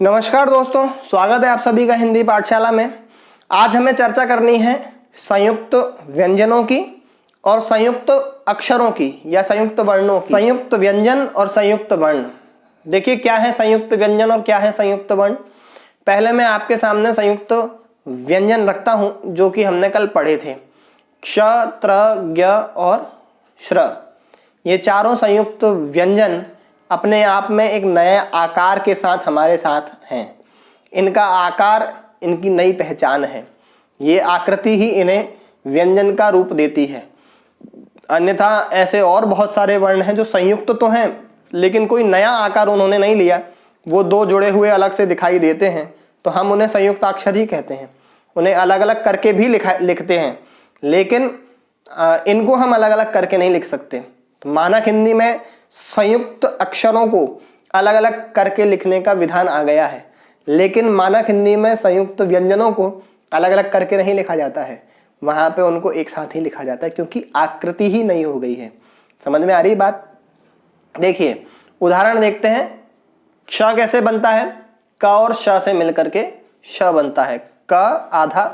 नमस्कार दोस्तों, स्वागत है आप सभी का हिंदी पाठशाला में। आज हमें चर्चा करनी है संयुक्त व्यंजनों की और संयुक्त अक्षरों की या संयुक्त वर्णों की। संयुक्त व्यंजन और संयुक्त वर्ण। देखिए क्या है संयुक्त व्यंजन और क्या है संयुक्त वर्ण। पहले मैं आपके सामने संयुक्त व्यंजन रखता हूं जो कि हमने कल पढ़े थे। क्ष, त्र, ज्ञ और श्र, ये चारों संयुक्त व्यंजन अपने आप में एक नए आकार के साथ हमारे साथ हैं। इनका आकार इनकी नई पहचान है। ये आकृति ही इन्हें व्यंजन का रूप देती है। अन्यथा ऐसे और बहुत सारे वर्ण हैं जो संयुक्त तो हैं लेकिन कोई नया आकार उन्होंने नहीं लिया, वो दो जुड़े हुए अलग से दिखाई देते हैं तो हम उन्हें संयुक्ताक्षर ही कहते हैं। उन्हें अलग अलग करके भी लिखते हैं लेकिन इनको हम अलग अलग करके नहीं लिख सकते। तो मानक हिंदी में संयुक्त अक्षरों को अलग अलग करके लिखने का विधान आ गया है, लेकिन मानक हिंदी में संयुक्त व्यंजनों को अलग अलग करके नहीं लिखा जाता है। वहां पे उनको एक साथ ही लिखा जाता है क्योंकि आकृति ही नहीं हो गई है। समझ में आ रही बात? देखिए उदाहरण देखते हैं। क्ष कैसे बनता है? क और श से मिलकर के श बनता है। क आधा,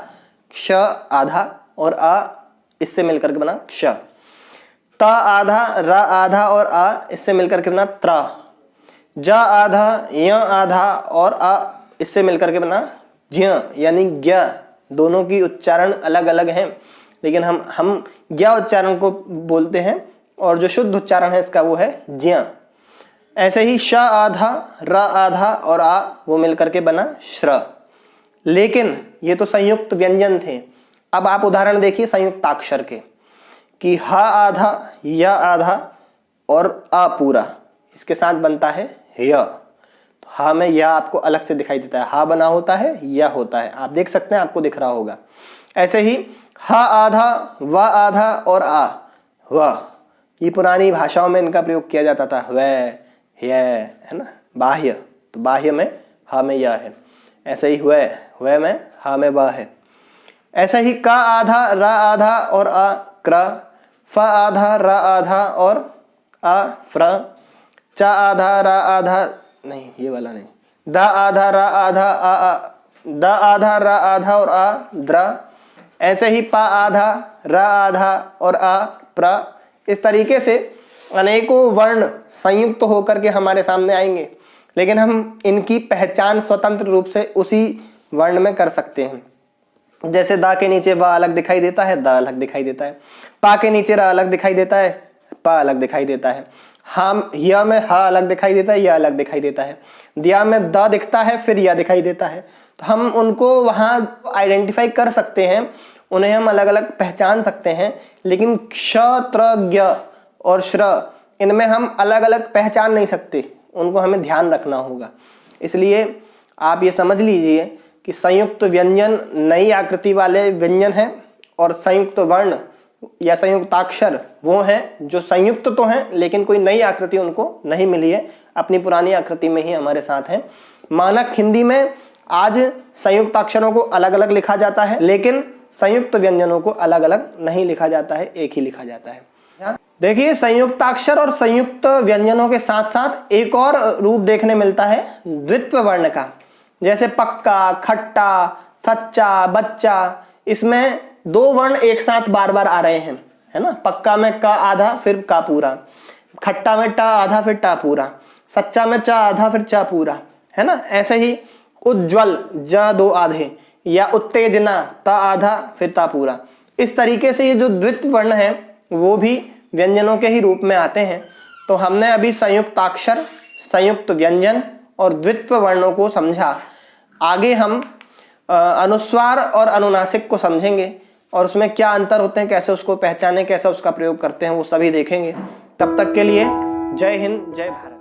क्ष आधा और आ इससे मिलकर के बना क्ष। त आधा, र आधा और आ इससे मिलकर के बना त्र। ज आधा, य आधा और आ इससे मिलकर के बना ज्ञ यानी ज्ञ। दोनों की उच्चारण अलग अलग हैं लेकिन हम ज्ञ उच्चारण को बोलते हैं और जो शुद्ध उच्चारण है इसका वो है ज्ञ। ऐसे ही श आधा, र आधा और आ वो मिलकर के बना श्र। लेकिन ये तो संयुक्त व्यंजन थे। अब आप उदाहरण देखिए संयुक्ताक्षर के कि ह आधा, य आधा और आ पूरा, इसके साथ बनता है य। तो हा में य आपको अलग से दिखाई देता है। हा बना होता है, य होता है। आप देख सकते हैं, आपको दिख रहा होगा। ऐसे ही ह आधा, व आधा और आ व, ये पुरानी भाषाओं में इनका प्रयोग किया जाता था। व, य, है ना, बाह्य। तो बाह्य में ह में य है। ऐसे ही व में ह में व है। ऐसे ही क आधा, र आधा और आ क्र। फ आधा, र आधा और आ फ्र। च आधा, र आधा, नहीं ये वाला नहीं, द आधा, र आधा, आ द आधा, र आधा और आ द्र। ऐसे ही प आधा, र आधा और आ प्र। इस तरीके से अनेकों वर्ण संयुक्त होकर के हमारे सामने आएंगे लेकिन हम इनकी पहचान स्वतंत्र रूप से उसी वर्ण में कर सकते हैं। जैसे दा के नीचे व अलग दिखाई देता है, द अलग दिखाई देता है। पा के नीचे र अलग दिखाई देता है, प अलग दिखाई देता है। हम य में ह अलग दिखाई देता है, य अलग दिखाई देता है। दिया में द दिखता है फिर य दिखाई देता है। तो हम उनको वहां आइडेंटिफाई कर सकते हैं, उन्हें हम अलग अलग पहचान सकते हैं। लेकिन क्ष, त्र, ज्ञ और श्र, इनमें हम अलग अलग पहचान नहीं सकते, उनको हमें ध्यान रखना होगा। इसलिए आप ये समझ लीजिए कि संयुक्त व्यंजन नई आकृति वाले व्यंजन हैं और संयुक्त वर्ण या संयुक्ताक्षर वो हैं जो संयुक्त तो हैं लेकिन कोई नई आकृति उनको नहीं मिली है, अपनी पुरानी आकृति में ही हमारे साथ हैं। मानक हिंदी में आज संयुक्ताक्षरों को अलग अलग लिखा जाता है लेकिन संयुक्त व्यंजनों को अलग अलग नहीं लिखा जाता है, एक ही लिखा जाता है। देखिए संयुक्ताक्षर और संयुक्त व्यंजनों के साथ साथ एक और रूप देखने मिलता है द्वित्व वर्ण का। जैसे पक्का, खट्टा, सच्चा, बच्चा, इसमें दो वर्ण एक साथ बार बार आ रहे हैं, है ना। पक्का में क आधा फिर का पूरा, खट्टा में टा आधा फिर टा पूरा, सच्चा में चा आधा फिर चा पूरा, है ना। ऐसे ही उज्ज्वल, ज दो आधे, या उत्तेजना, ता आधा फिर ता पूरा। इस तरीके से ये जो द्वित्व वर्ण है वो भी व्यंजनों के ही रूप में आते हैं। तो हमने अभी संयुक्ताक्षर, संयुक्त व्यंजन और द्वित्व वर्णों को समझा। आगे हम अनुस्वार और अनुनासिक को समझेंगे और उसमें क्या अंतर होते हैं, कैसे उसको पहचानें, कैसे उसका प्रयोग करते हैं, वो सभी देखेंगे। तब तक के लिए जय हिंद, जय भारत।